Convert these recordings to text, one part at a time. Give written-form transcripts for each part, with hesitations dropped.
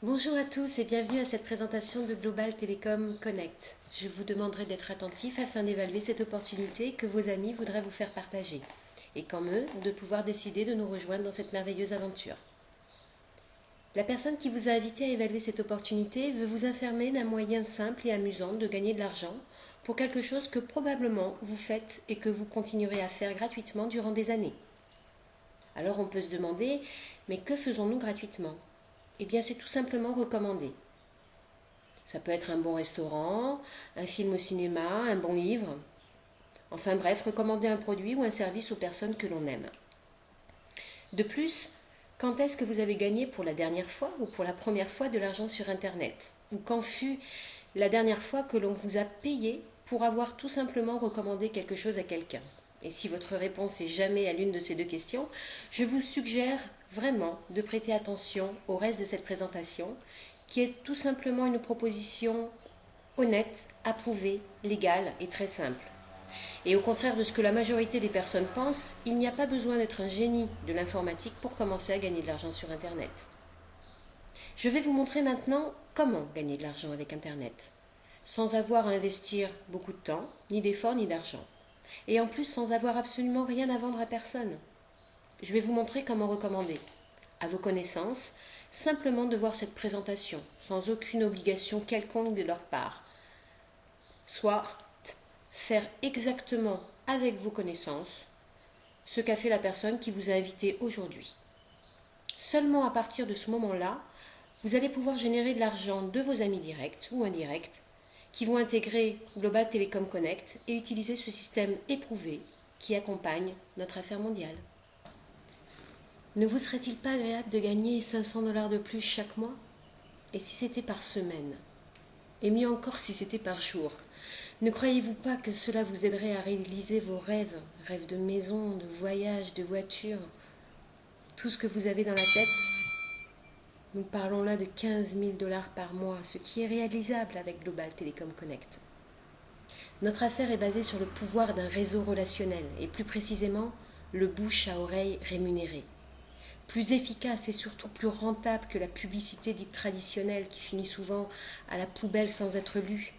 Bonjour à tous et bienvenue à cette présentation de Global Telecom Connect. Je vous demanderai d'être attentif afin d'évaluer cette opportunité que vos amis voudraient vous faire partager et comme eux, de pouvoir décider de nous rejoindre dans cette merveilleuse aventure. La personne qui vous a invité à évaluer cette opportunité veut vous informer d'un moyen simple et amusant de gagner de l'argent pour quelque chose que probablement vous faites et que vous continuerez à faire gratuitement durant des années. Alors on peut se demander, mais que faisons-nous gratuitement ? Eh bien, c'est tout simplement recommandé. Ça peut être un bon restaurant, un film au cinéma, un bon livre. Enfin bref, recommander un produit ou un service aux personnes que l'on aime. De plus, quand est-ce que vous avez gagné pour la dernière fois ou pour la première fois de l'argent sur Internet? Ou quand fut la dernière fois que l'on vous a payé pour avoir tout simplement recommandé quelque chose à quelqu'un? Et si votre réponse est jamais à l'une de ces deux questions, je vous suggère vraiment de prêter attention au reste de cette présentation, qui est tout simplement une proposition honnête, approuvée, légale et très simple. Et au contraire de ce que la majorité des personnes pensent, il n'y a pas besoin d'être un génie de l'informatique pour commencer à gagner de l'argent sur Internet. Je vais vous montrer maintenant comment gagner de l'argent avec Internet, sans avoir à investir beaucoup de temps, ni d'efforts, ni d'argent. Et en plus sans avoir absolument rien à vendre à personne. Je vais vous montrer comment recommander, à vos connaissances, simplement de voir cette présentation, sans aucune obligation quelconque de leur part. Soit faire exactement avec vos connaissances ce qu'a fait la personne qui vous a invité aujourd'hui. Seulement à partir de ce moment-là, vous allez pouvoir générer de l'argent de vos amis directs ou indirects, qui vont intégrer Global Telecom Connect et utiliser ce système éprouvé qui accompagne notre affaire mondiale. Ne vous serait-il pas agréable de gagner 500 $ de plus chaque mois? Et si c'était par semaine? Et mieux encore si c'était par jour? Ne croyez-vous pas que cela vous aiderait à réaliser vos rêves, rêves de maison, de voyage, de voiture, tout ce que vous avez dans la tête? Nous parlons là de 15 000 $ par mois, ce qui est réalisable avec Global Telecom Connect. Notre affaire est basée sur le pouvoir d'un réseau relationnel, et plus précisément, le bouche à oreille rémunéré. Plus efficace et surtout plus rentable que la publicité dite traditionnelle qui finit souvent à la poubelle sans être lue.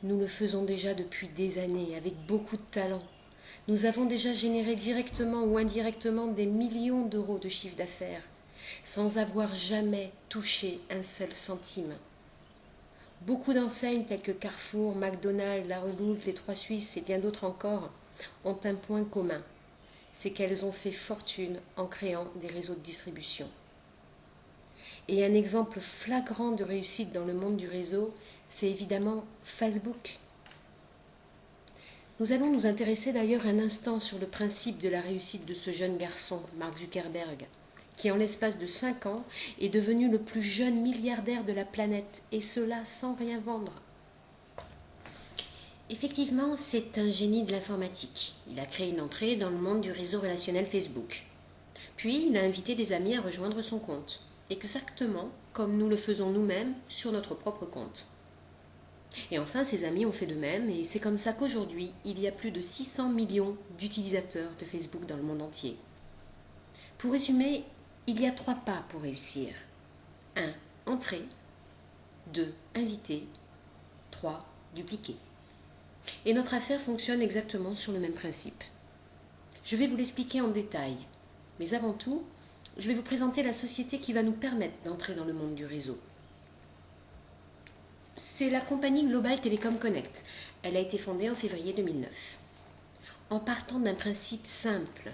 Nous le faisons déjà depuis des années, avec beaucoup de talent. Nous avons déjà généré directement ou indirectement des millions d'euros de chiffre d'affaires, sans avoir jamais touché un seul centime. Beaucoup d'enseignes telles que Carrefour, McDonald's, La Redoute, les Trois Suisses et bien d'autres encore ont un point commun, c'est qu'elles ont fait fortune en créant des réseaux de distribution. Et un exemple flagrant de réussite dans le monde du réseau, c'est évidemment Facebook. Nous allons nous intéresser d'ailleurs un instant sur le principe de la réussite de ce jeune garçon, Mark Zuckerberg, qui en l'espace de 5 ans est devenu le plus jeune milliardaire de la planète, et cela sans rien vendre. Effectivement, c'est un génie de l'informatique. Il a créé une entrée dans le monde du réseau relationnel Facebook. Puis, il a invité des amis à rejoindre son compte, exactement comme nous le faisons nous-mêmes sur notre propre compte. Et enfin, ses amis ont fait de même, et c'est comme ça qu'aujourd'hui, il y a plus de 600 millions d'utilisateurs de Facebook dans le monde entier. Pour résumer, il y a 3 pas pour réussir. 1. Entrer. 2. Inviter. 3. Dupliquer. Et notre affaire fonctionne exactement sur le même principe. Je vais vous l'expliquer en détail, mais avant tout, je vais vous présenter la société qui va nous permettre d'entrer dans le monde du réseau. C'est la compagnie Global Telecom Connect. Elle a été fondée en février 2009. En partant d'un principe simple,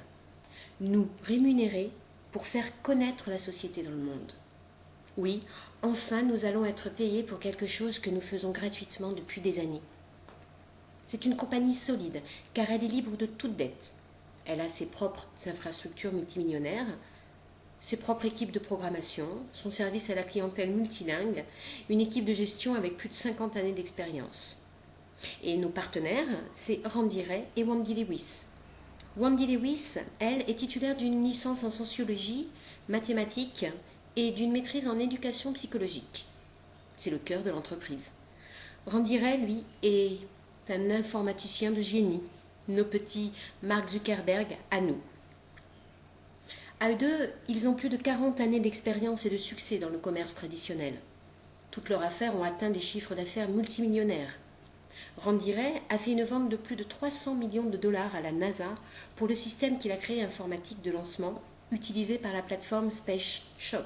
nous rémunérer pour faire connaître la société dans le monde. Oui, enfin nous allons être payés pour quelque chose que nous faisons gratuitement depuis des années. C'est une compagnie solide, car elle est libre de toute dette. Elle a ses propres infrastructures multimillionnaires, ses propres équipes de programmation, son service à la clientèle multilingue, une équipe de gestion avec plus de 50 années d'expérience. Et nos partenaires, c'est Randy Wray et Wendy Lewis. Wendy Lewis, elle, est titulaire d'une licence en sociologie, mathématiques et d'une maîtrise en éducation psychologique. C'est le cœur de l'entreprise. Randy Wray, lui, est un informaticien de génie, nos petits Mark Zuckerberg à nous. À eux deux, ils ont plus de 40 années d'expérience et de succès dans le commerce traditionnel. Toutes leurs affaires ont atteint des chiffres d'affaires multimillionnaires. Randy Ray a fait une vente de plus de 300 millions de dollars à la NASA pour le système qu'il a créé informatique de lancement utilisé par la plateforme Space Shop.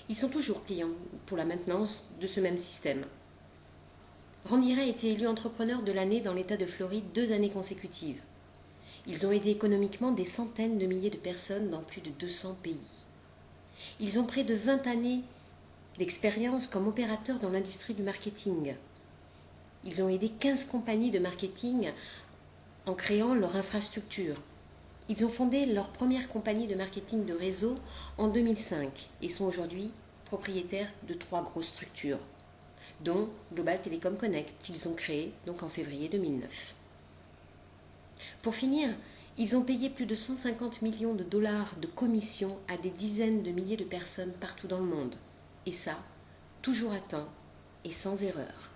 Ils sont toujours clients pour la maintenance de ce même système. Randy Ray a été élu entrepreneur de l'année dans l'État de Floride 2 années consécutives. Ils ont aidé économiquement des centaines de milliers de personnes dans plus de 200 pays. Ils ont près de 20 années d'expérience comme opérateurs dans l'industrie du marketing. Ils ont aidé 15 compagnies de marketing en créant leur infrastructure. Ils ont fondé leur première compagnie de marketing de réseau en 2005 et sont aujourd'hui propriétaires de 3 grosses structures, dont Global Telecom Connect qu'ils ont créé donc en février 2009. Pour finir, ils ont payé plus de 150 millions de dollars de commissions à des dizaines de milliers de personnes partout dans le monde. Et ça, toujours à temps et sans erreur.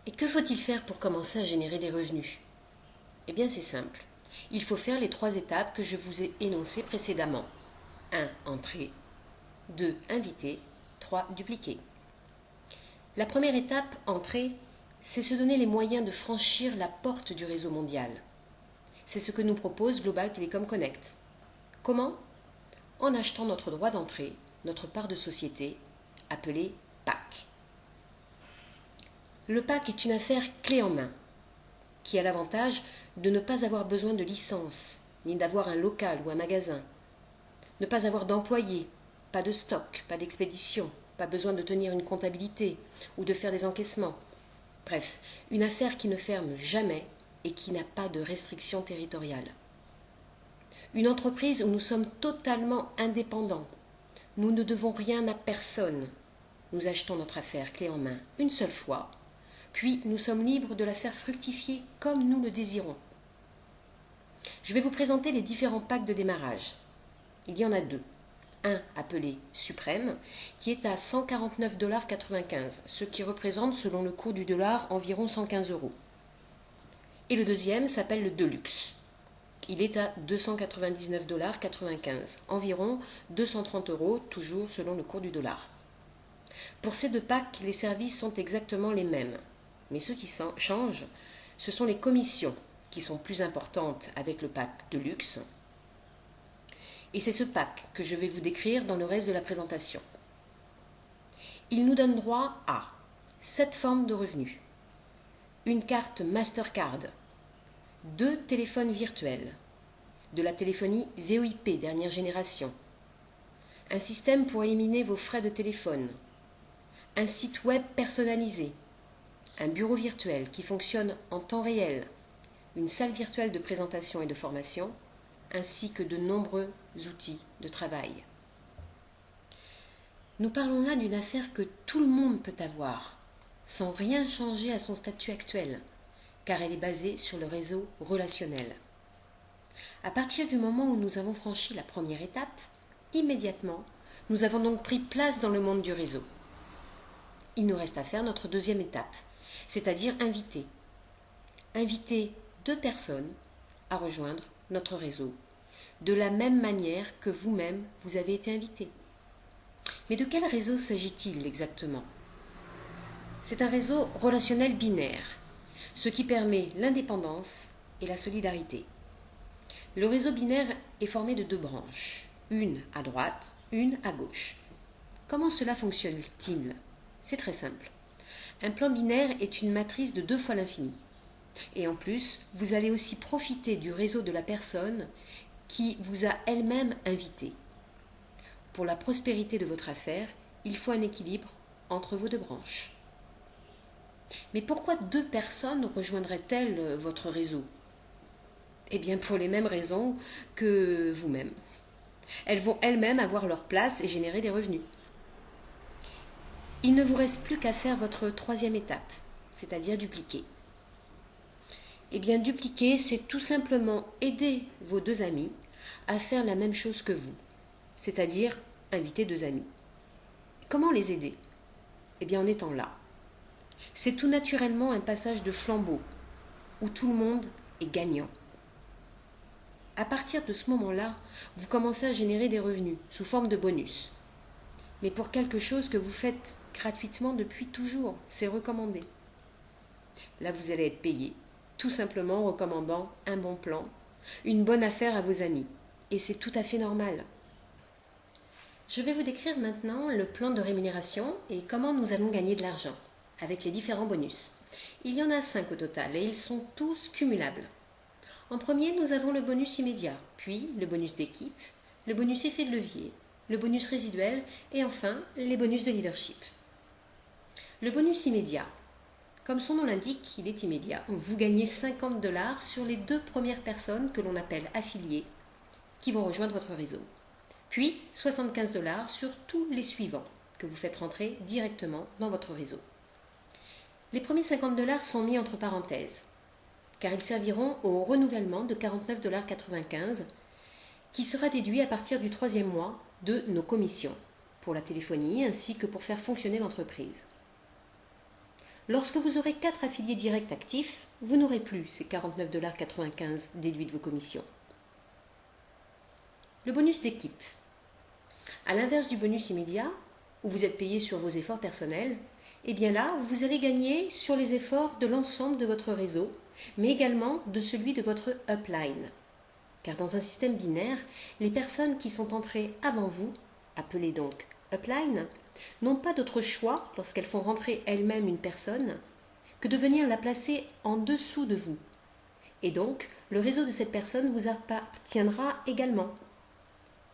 Et que faut-il faire pour commencer à générer des revenus? Eh bien c'est simple. Il faut faire les 3 étapes que je vous ai énoncées précédemment. 1. Entrer. 2. Inviter. 3. Dupliquer. La première étape, entrer, c'est se donner les moyens de franchir la porte du réseau mondial. C'est ce que nous propose Global Telecom Connect. Comment? En achetant notre droit d'entrée, notre part de société, appelée PAC. Le PAC est une affaire clé en main, qui a l'avantage de ne pas avoir besoin de licence, ni d'avoir un local ou un magasin, ne pas avoir d'employés, pas de stock, pas d'expédition, pas besoin de tenir une comptabilité ou de faire des encaissements. Bref, une affaire qui ne ferme jamais et qui n'a pas de restrictions territoriales. Une entreprise où nous sommes totalement indépendants. Nous ne devons rien à personne. Nous achetons notre affaire clé en main une seule fois, puis nous sommes libres de la faire fructifier comme nous le désirons. Je vais vous présenter les différents packs de démarrage. Il y en a 2. Un appelé Suprême, qui est à 149,95 $, ce qui représente, selon le cours du dollar, environ 115 €. Et le deuxième s'appelle le Deluxe. Il est à 299,95 $, environ 230 €, toujours selon le cours du dollar. Pour ces 2 packs, les services sont exactement les mêmes. Mais ce qui change, ce sont les commissions qui sont plus importantes avec le pack de luxe. Et c'est ce pack que je vais vous décrire dans le reste de la présentation. Il nous donne droit à 7 formes de revenus, une carte Mastercard, 2 téléphones virtuels, de la téléphonie VoIP dernière génération, un système pour éliminer vos frais de téléphone, un site web personnalisé, un bureau virtuel qui fonctionne en temps réel, une salle virtuelle de présentation et de formation, ainsi que de nombreux outils de travail. Nous parlons là d'une affaire que tout le monde peut avoir, sans rien changer à son statut actuel, car elle est basée sur le réseau relationnel. À partir du moment où nous avons franchi la première étape, immédiatement, nous avons donc pris place dans le monde du réseau. Il nous reste à faire notre deuxième étape, c'est-à-dire inviter. Inviter 2 personnes à rejoindre notre réseau, de la même manière que vous-même vous avez été invité. Mais de quel réseau s'agit-il exactement? C'est un réseau relationnel binaire, ce qui permet l'indépendance et la solidarité. Le réseau binaire est formé de 2 branches, une à droite, une à gauche. Comment cela fonctionne-t-il? C'est très simple. Un plan binaire est une matrice de 2 fois l'infini. Et en plus, vous allez aussi profiter du réseau de la personne qui vous a elle-même invité. Pour la prospérité de votre affaire, il faut un équilibre entre vos 2 branches. Mais pourquoi 2 personnes rejoindraient-elles votre réseau? Eh bien pour les mêmes raisons que vous-même. Elles vont elles-mêmes avoir leur place et générer des revenus. Il ne vous reste plus qu'à faire votre 3e étape, c'est-à-dire dupliquer. Eh bien dupliquer, c'est tout simplement aider vos 2 amis à faire la même chose que vous, c'est-à-dire inviter 2 amis. Comment les aider? Eh bien en étant là. C'est tout naturellement un passage de flambeau, où tout le monde est gagnant. À partir de ce moment-là, vous commencez à générer des revenus sous forme de bonus. Mais pour quelque chose que vous faites gratuitement depuis toujours, c'est recommandé. Là, vous allez être payé, tout simplement en recommandant un bon plan, une bonne affaire à vos amis. Et c'est tout à fait normal. Je vais vous décrire maintenant le plan de rémunération et comment nous allons gagner de l'argent avec les différents bonus. Il y en a 5 au total et ils sont tous cumulables. En premier, nous avons le bonus immédiat, puis le bonus d'équipe, le bonus effet de levier, le bonus résiduel et enfin les bonus de leadership. Le bonus immédiat. Comme son nom l'indique, il est immédiat. Vous gagnez 50 $ sur les 2 premières personnes que l'on appelle affiliés qui vont rejoindre votre réseau. Puis 75 $ sur tous les suivants que vous faites rentrer directement dans votre réseau. Les premiers 50 $ sont mis entre parenthèses car ils serviront au renouvellement de 49,95 $ qui sera déduit à partir du 3e mois de nos commissions pour la téléphonie ainsi que pour faire fonctionner l'entreprise. Lorsque vous aurez 4 affiliés directs actifs, vous n'aurez plus ces 49,95 $ déduits de vos commissions. Le bonus d'équipe. À l'inverse du bonus immédiat, où vous êtes payé sur vos efforts personnels, et bien là, vous allez gagner sur les efforts de l'ensemble de votre réseau, mais également de celui de votre upline. Car dans un système binaire, les personnes qui sont entrées avant vous, appelées donc upline, n'ont pas d'autre choix, lorsqu'elles font rentrer elles-mêmes une personne, que de venir la placer en dessous de vous. Et donc, le réseau de cette personne vous appartiendra également.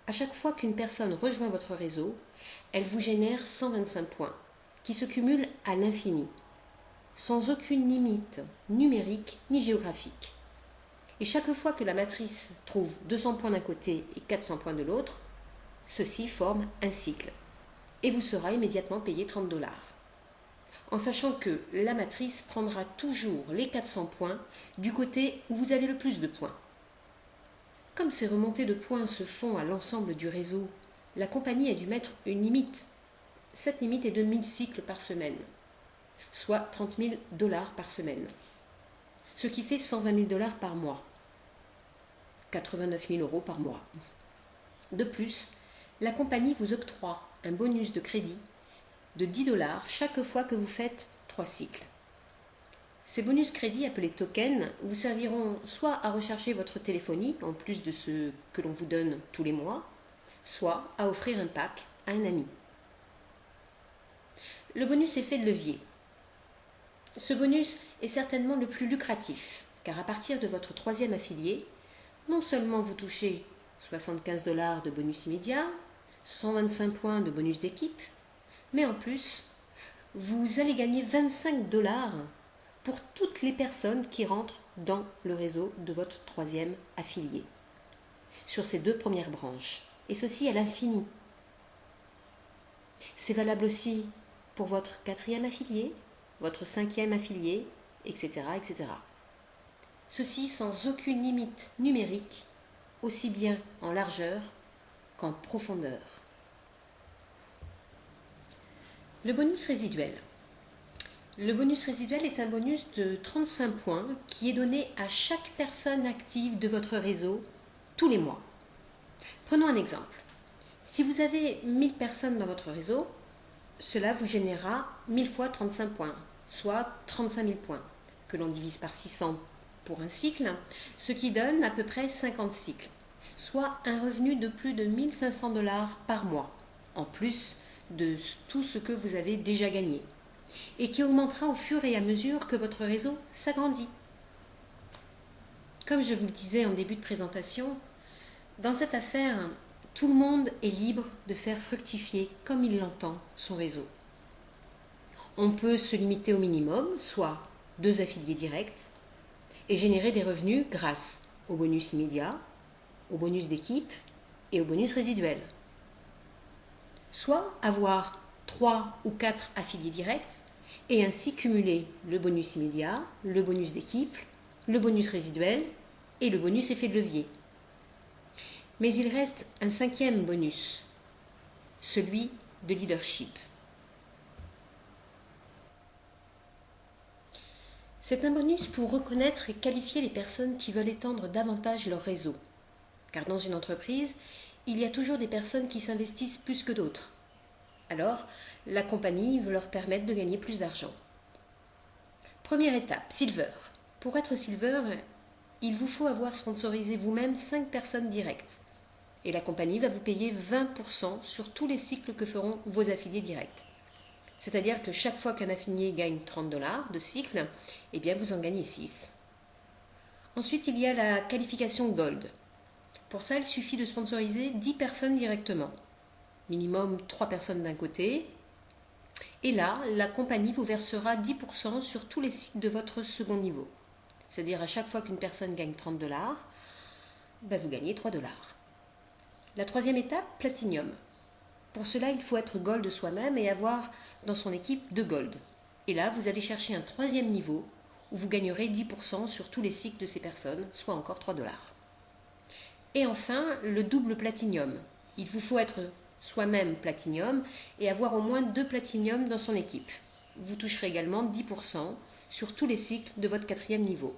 À chaque fois qu'une personne rejoint votre réseau, elle vous génère 125 points, qui se cumulent à l'infini, sans aucune limite numérique ni géographique. Et chaque fois que la matrice trouve 200 points d'un côté et 400 points de l'autre, ceci forme un cycle et vous sera immédiatement payé 30 $. En sachant que la matrice prendra toujours les 400 points du côté où vous avez le plus de points. Comme ces remontées de points se font à l'ensemble du réseau, la compagnie a dû mettre une limite. Cette limite est de 1000 cycles par semaine, soit 30 000 $ par semaine, ce qui fait 120 000 $ par mois, 89 000 € par mois. De plus, la compagnie vous octroie un bonus de crédit de 10 $ chaque fois que vous faites 3 cycles. Ces bonus crédits, appelés tokens, vous serviront soit à recharger votre téléphonie, en plus de ce que l'on vous donne tous les mois, soit à offrir un pack à un ami. Le bonus effet de levier. Ce bonus est certainement le plus lucratif, car à partir de votre 3e affilié, non seulement vous touchez 75 $ de bonus immédiat, 125 points de bonus d'équipe, mais en plus, vous allez gagner 25 $ pour toutes les personnes qui rentrent dans le réseau de votre 3e affilié, sur ces 2 premières branches, et ceci à l'infini. C'est valable aussi pour votre 4e affilié, votre 5e affilié, etc., etc. Ceci sans aucune limite numérique, aussi bien en largeur qu'en profondeur. Le bonus résiduel. Le bonus résiduel est un bonus de 35 points qui est donné à chaque personne active de votre réseau tous les mois. Prenons un exemple. Si vous avez 1000 personnes dans votre réseau, cela vous générera 1000 fois 35 points, soit 35 000 points, que l'on divise par 600 pour un cycle, ce qui donne à peu près 50 cycles, soit un revenu de plus de 1 500 $ par mois, en plus de tout ce que vous avez déjà gagné, et qui augmentera au fur et à mesure que votre réseau s'agrandit. Comme je vous le disais en début de présentation, dans cette affaire, tout le monde est libre de faire fructifier comme il l'entend son réseau. On peut se limiter au minimum, soit 2 affiliés directs, et générer des revenus grâce au bonus immédiat, au bonus d'équipe et au bonus résiduel. Soit avoir 3 ou 4 affiliés directs et ainsi cumuler le bonus immédiat, le bonus d'équipe, le bonus résiduel et le bonus effet de levier. Mais il reste un 5e bonus, celui de leadership. C'est un bonus pour reconnaître et qualifier les personnes qui veulent étendre davantage leur réseau, Car dans une entreprise, il y a toujours des personnes qui s'investissent plus que d'autres. Alors, la compagnie veut leur permettre de gagner plus d'argent. Première étape, Silver. Pour être Silver, il vous faut avoir sponsorisé vous-même 5 personnes directes. Et la compagnie va vous payer 20% sur tous les cycles que feront vos affiliés directs. C'est-à-dire que chaque fois qu'un affilié gagne 30 $ de cycle, eh bien vous en gagnez 6. Ensuite, il y a la qualification Gold. Pour ça, il suffit de sponsoriser 10 personnes directement. Minimum 3 personnes d'un côté. Et là, la compagnie vous versera 10% sur tous les cycles de votre second niveau. C'est-à-dire à chaque fois qu'une personne gagne 30 $, vous gagnez 3 $. La troisième étape, Platinum. Pour cela, il faut être Gold soi-même et avoir dans son équipe 2 Gold. Et là, vous allez chercher un troisième niveau où vous gagnerez 10% sur tous les cycles de ces personnes, soit encore 3 $. Et enfin, le double Platinum. Il vous faut être soi-même Platinum et avoir au moins 2 Platinum dans son équipe. Vous toucherez également 10% sur tous les cycles de votre 4e niveau.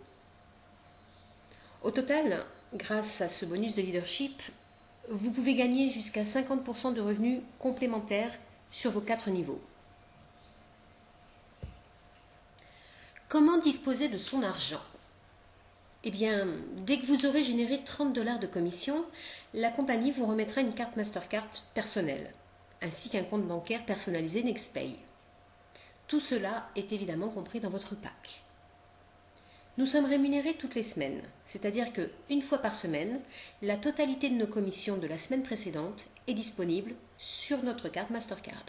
Au total, grâce à ce bonus de leadership, vous pouvez gagner jusqu'à 50% de revenus complémentaires sur vos 4 niveaux. Comment disposer de son argent? Eh bien, dès que vous aurez généré 30 $ de commission, la compagnie vous remettra une carte Mastercard personnelle, ainsi qu'un compte bancaire personnalisé NextPay. Tout cela est évidemment compris dans votre pack. Nous sommes rémunérés toutes les semaines, c'est-à-dire qu'une fois par semaine, la totalité de nos commissions de la semaine précédente est disponible sur notre carte Mastercard.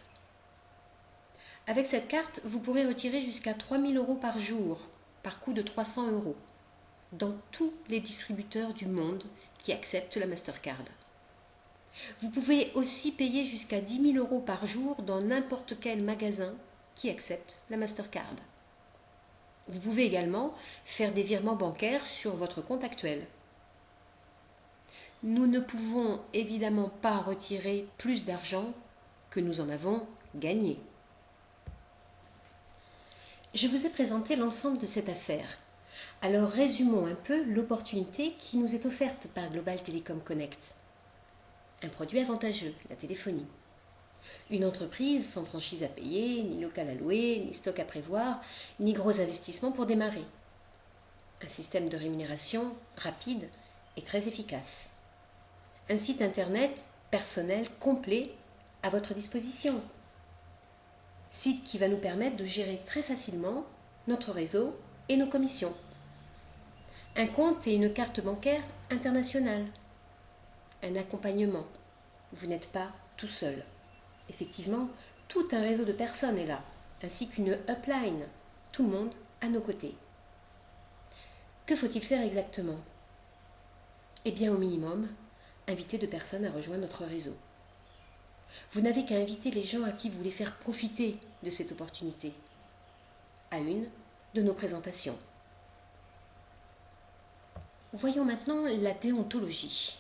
Avec cette carte, vous pourrez retirer jusqu'à 3 000 € par jour, par coût de 300 €, dans tous les distributeurs du monde qui acceptent la Mastercard. Vous pouvez aussi payer jusqu'à 10 000 € par jour dans n'importe quel magasin qui accepte la Mastercard. Vous pouvez également faire des virements bancaires sur votre compte actuel. Nous ne pouvons évidemment pas retirer plus d'argent que nous en avons gagné. Je vous ai présenté l'ensemble de cette affaire. Alors résumons un peu l'opportunité qui nous est offerte par Global Telecom Connect. Un produit avantageux, la téléphonie. Une entreprise sans franchise à payer, ni local à louer, ni stock à prévoir, ni gros investissements pour démarrer. Un système de rémunération rapide et très efficace. Un site internet personnel complet à votre disposition. Site qui va nous permettre de gérer très facilement notre réseau et nos commissions. Un compte et une carte bancaire internationale. Un accompagnement. Vous n'êtes pas tout seul. Effectivement, tout un réseau de personnes est là, ainsi qu'une upline. Tout le monde à nos côtés. Que faut-il faire exactement? Eh bien, au minimum, inviter 2 personnes à rejoindre notre réseau. Vous n'avez qu'à inviter les gens à qui vous voulez faire profiter de cette opportunité, à une de nos présentations. Voyons maintenant la déontologie.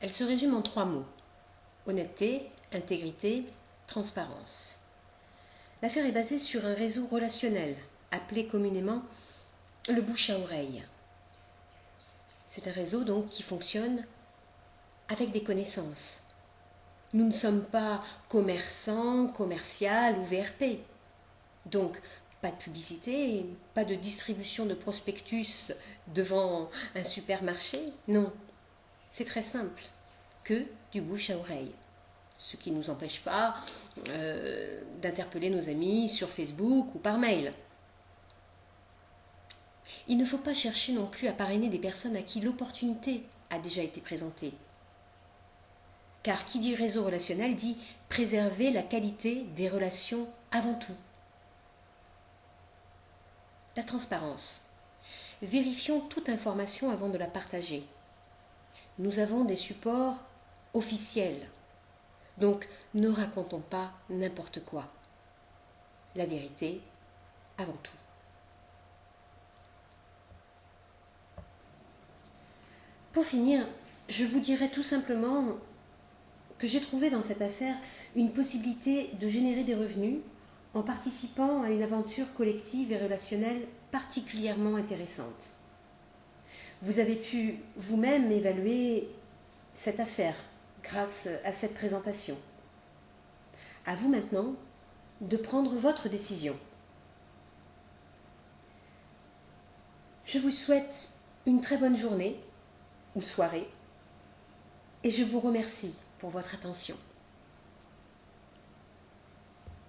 Elle se résume en 3 mots. Honnêteté, intégrité, transparence. L'affaire est basée sur un réseau relationnel, appelé communément le bouche à oreille. C'est un réseau donc qui fonctionne avec des connaissances. Nous ne sommes pas commerçants, commercial ou VRP. Donc, pas de publicité, pas de distribution de prospectus devant un supermarché. Non, c'est très simple, que du bouche à oreille. Ce qui ne nous empêche pas d'interpeller nos amis sur Facebook ou par mail. Il ne faut pas chercher non plus à parrainer des personnes à qui l'opportunité a déjà été présentée. Car qui dit réseau relationnel dit préserver la qualité des relations avant tout. La transparence. Vérifions toute information avant de la partager. Nous avons des supports officiels. Donc, ne racontons pas n'importe quoi. La vérité avant tout. Pour finir, je vous dirai tout simplement que j'ai trouvé dans cette affaire une possibilité de générer des revenus en participant à une aventure collective et relationnelle particulièrement intéressante. Vous avez pu vous-même évaluer cette affaire grâce à cette présentation. À vous maintenant de prendre votre décision. Je vous souhaite une très bonne journée ou soirée et je vous remercie pour votre attention.